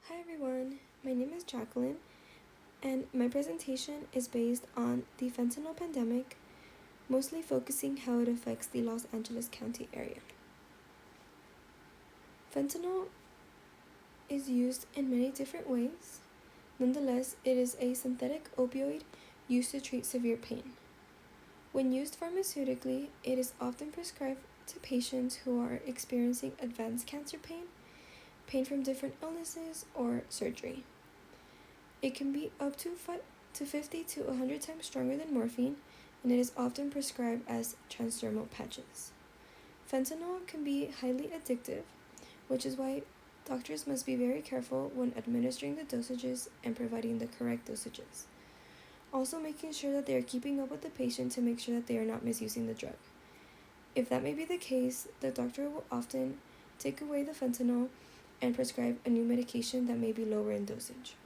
Hi everyone, my name is Jacqueline, and my presentation is based on the fentanyl pandemic, mostly focusing how it affects the Los Angeles County area. Fentanyl is used in many different ways. Nonetheless, it is a synthetic opioid used to treat severe pain. When used pharmaceutically, it is often prescribed to patients who are experiencing advanced cancer pain from different illnesses, or surgery. It can be up to 50 to 100 times stronger than morphine, and it is often prescribed as transdermal patches. Fentanyl can be highly addictive, which is why doctors must be very careful when administering the dosages and providing the correct dosages. Also, making sure that they are keeping up with the patient to make sure that they are not misusing the drug. If that may be the case, the doctor will often take away the fentanyl and prescribe a new medication that may be lower in dosage.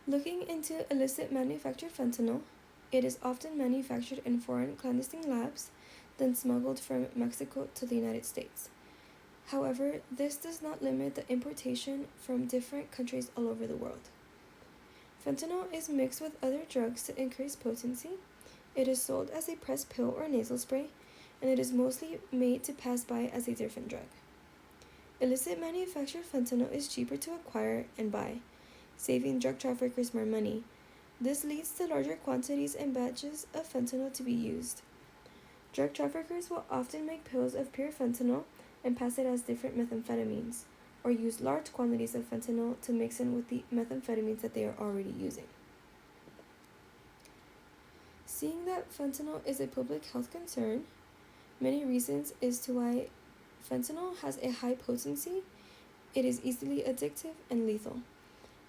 Looking into illicit manufactured fentanyl, it is often manufactured in foreign clandestine labs, then smuggled from Mexico to the United States. However, this does not limit the importation from different countries all over the world. Fentanyl is mixed with other drugs to increase potency. It is sold as a pressed pill or nasal spray, and it is mostly made to pass by as a different drug. Illicit manufactured fentanyl is cheaper to acquire and buy, saving drug traffickers more money. This leads to larger quantities and batches of fentanyl to be used. Drug traffickers will often make pills of pure fentanyl and pass it as different methamphetamines, or use large quantities of fentanyl to mix in with the methamphetamines that they are already using. Seeing that fentanyl is a public health concern, many reasons as to why fentanyl has a high potency. It is easily addictive and lethal.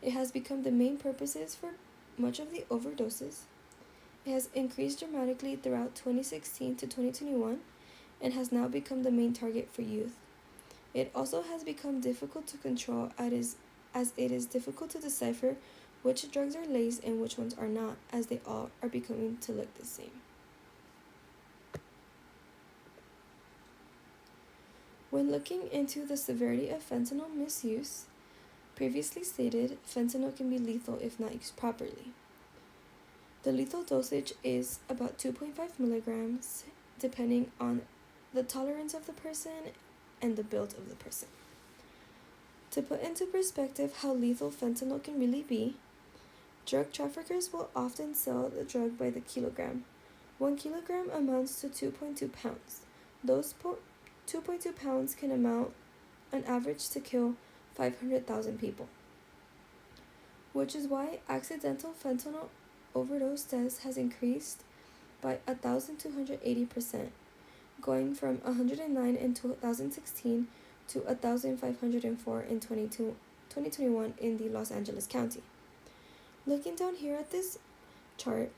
It has become the main purposes for much of the overdoses. It has increased dramatically throughout 2016 to 2021 and has now become the main target for youth. It also has become difficult to control as it is difficult to decipher which drugs are laced and which ones are not, as they all are becoming to look the same. When looking into the severity of fentanyl misuse, previously stated, fentanyl can be lethal if not used properly. The lethal dosage is about 2.5 milligrams, depending on the tolerance of the person and the build of the person. To put into perspective how lethal fentanyl can really be, drug traffickers will often sell the drug by the kilogram. 1 kilogram amounts to 2.2 pounds. Those 2.2 pounds can amount on average to kill 500,000 people, which is why accidental fentanyl overdose deaths has increased by 1,280%, going from 109 in 2016 to 1,504 in 2021 in the Los Angeles County. Looking down here at this chart,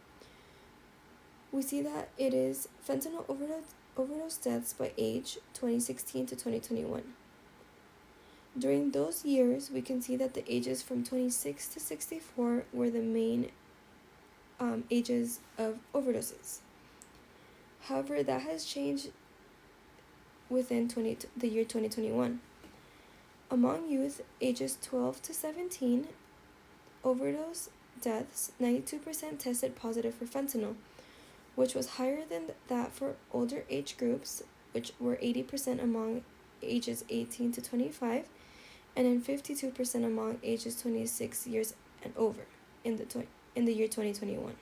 we see that it is fentanyl overdose deaths by age 2016 to 2021. During those years, we can see that the ages from 26 to 64 were the main ages of overdoses. However, that has changed within the year 2021. Among youth ages 12 to 17, overdose deaths, 92% tested positive for fentanyl, which was higher than that for older age groups, which were 80% among ages 18 to 25, and then 52% among ages 26 years and over in the year 2021.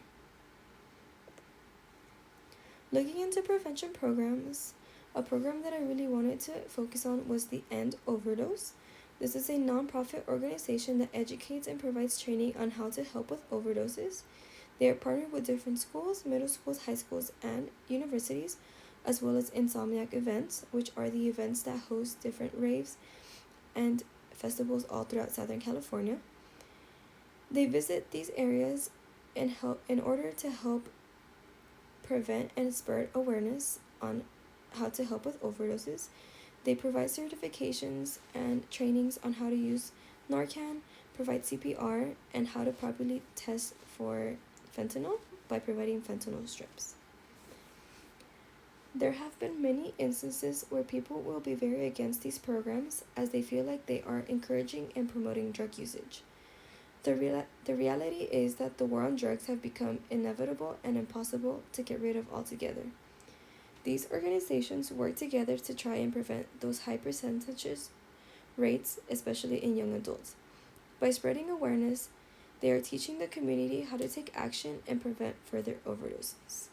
Looking into prevention programs, a program that I really wanted to focus on was the End Overdose. This is a non-profit organization that educates and provides training on how to help with overdoses. They are partnered with different schools, middle schools, high schools, and universities, as well as Insomniac events, which are the events that host different raves and festivals all throughout Southern California. They visit these areas in order to help prevent and spread awareness on how to help with overdoses. They provide certifications and trainings on how to use Narcan, provide CPR, and how to properly test for fentanyl by providing fentanyl strips. There have been many instances where people will be very against these programs as they feel like they are encouraging and promoting drug usage. The reality is that the war on drugs have become inevitable and impossible to get rid of altogether. These organizations work together to try and prevent those high percentages rates, especially in young adults. By spreading awareness, they are teaching the community how to take action and prevent further overdoses.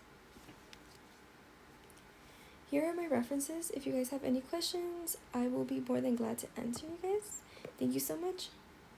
Here are my references. If you guys have any questions, I will be more than glad to answer you guys. Thank you so much.